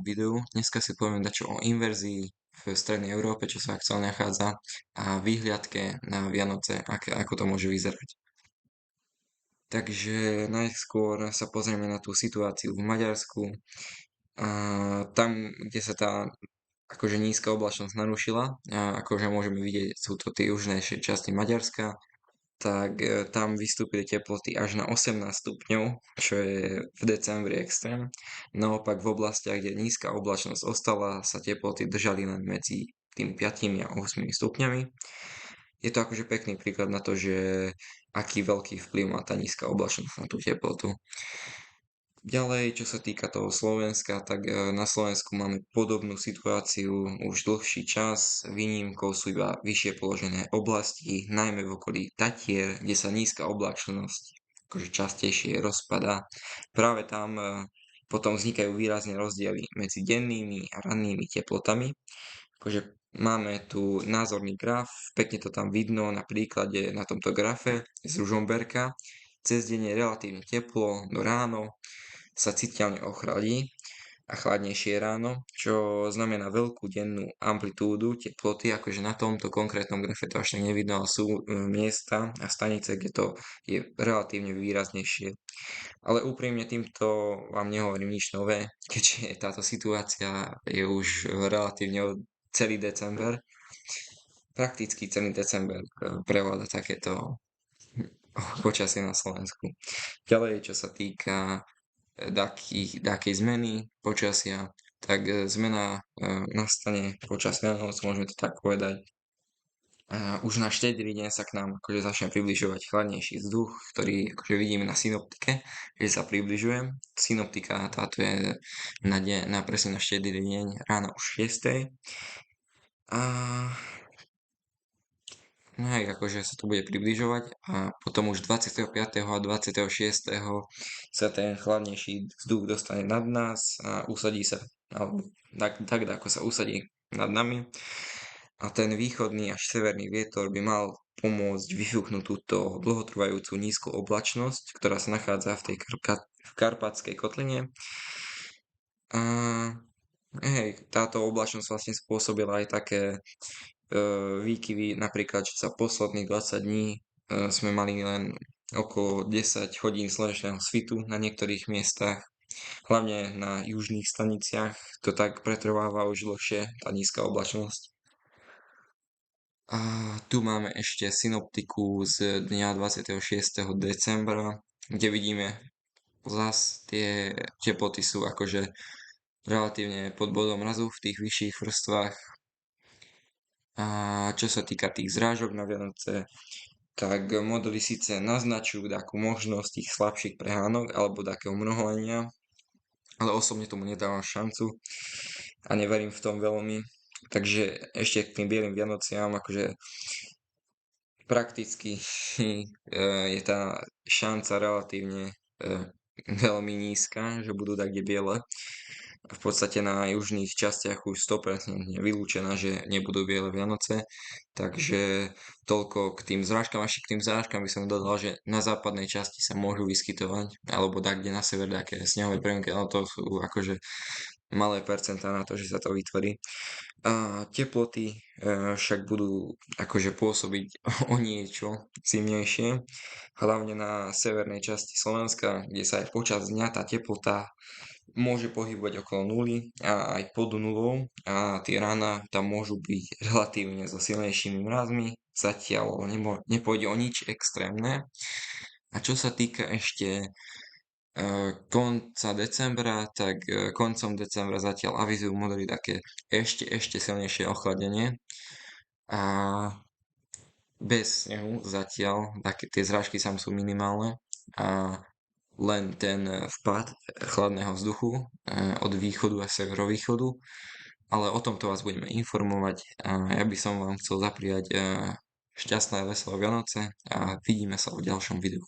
videu. Dneska si povieme dačo o inverzii v strednej Európe, čo sa aktuálne nachádza, a výhliadke na Vianoce, ako to môže vyzerať. Takže najskôr sa pozrieme na tú situáciu v Maďarsku. Tam, kde sa tá akože nízka oblačnosť narušila, akože môžeme vidieť, sú to tie južnejšie časti Maďarska, tak tam vystúpili teploty až na 18 stupňov, čo je v decembri extrém. Naopak v oblastiach, kde nízka oblačnosť ostala, sa teploty držali len medzi tými 5 a 8 stupňami. Je to akože pekný príklad na to, že aký veľký vplyv má tá nízka oblačnosť na tú teplotu. Ďalej, čo sa týka toho Slovenska, tak na Slovensku máme podobnú situáciu už dlhší čas. Výnimkou sú iba vyššie položené oblasti, najmä v okolí Tatier, kde sa nízka oblačnosť akože častejšie rozpadá. Práve tam potom vznikajú výrazné rozdiely medzi dennými a rannými teplotami. Akože máme tu názorný graf, pekne to tam vidno na príklade na tomto grafe z Ružomberka. Cez deň je relatívne teplo, no ráno sa citeľne ochladí a chladnejšie ráno, čo znamená veľkú dennú amplitúdu teploty, akože na tomto konkrétnom grafe to až tak nevidno, ale sú miesta a stanice, kde to je relatívne výraznejšie. Ale úprimne týmto vám nehovorím nič nové, keďže táto situácia je už relatívne celý december. Prakticky celý december prevláda takéto počasie na Slovensku. Ďalej, čo sa týka dakej zmeny počasia, tak zmena nastane počas Vianoc, môžeme to tak povedať. Už na štedrý deň sa k nám akože začne približovať chladnejší vzduch, ktorý akože vidíme na synoptike, že sa približuje. Synoptika táto je presne na štedrý deň ráno o 6. A hej, akože sa to bude približovať a potom už 25. a 26. sa ten chladnejší vzduch dostane nad nás a usadí sa, alebo tak ako sa usadí nad nami. A ten východný až severný vietor by mal pomôcť vyfúknuť túto dlhotrvajúcu nízku oblačnosť, ktorá sa nachádza v tej Karpatskej kotline. A hej, táto oblačnosť vlastne spôsobila aj také výkyvy, napríklad, že za posledných 20 dní sme mali len okolo 10 hodín slnečného svitu na niektorých miestach, hlavne na južných staniciach, to tak pretrváva už dlhšie, tá nízka oblačnosť. A tu máme ešte synoptiku z dňa 26. decembra, kde vidíme zas tie teploty sú akože relatívne pod bodom mrazu v tých vyšších vrstvách. A čo sa týka tých zrážok na Vianoce, tak modely síce naznačujú takú možnosť tých slabších prehánok alebo takého mnoholenia, ale osobne tomu nedávam šancu a neverím v tom veľmi. Takže ešte k tým bielým Vianociam, akože prakticky je tá šanca relatívne veľmi nízka, že budú tak kde biele. V podstate na južných častiach už 100% vylúčená, že nebudú biele Vianoce. Takže toľko k tým zrážkam. Ešte k tým zrážkam by som dodal, že na západnej časti sa môžu vyskytovať, alebo tak kde na sever také snehové priemerky, ale to sú akože malé percentá na to, že sa to vytvorí. A teploty však budú akože pôsobiť o niečo zimnejšie, hlavne na severnej časti Slovenska, kde sa aj počas dňa tá teplota môže pohybovať okolo nuly a aj pod nulou a tie rána tam môžu byť relatívne so silnejšími mrazmi, zatiaľ nepôjde o nič extrémne. A čo sa týka ešte konca decembra, tak koncom decembra zatiaľ avizujú modely také ešte silnejšie ochladenie a bez snehu zatiaľ, také tie zrážky sam sú minimálne a len ten vpad chladného vzduchu od východu a severovýchodu, ale o tomto vás budeme informovať a ja by som vám chcel zapriať šťastné a veselé Vianoce a vidíme sa v ďalšom videu.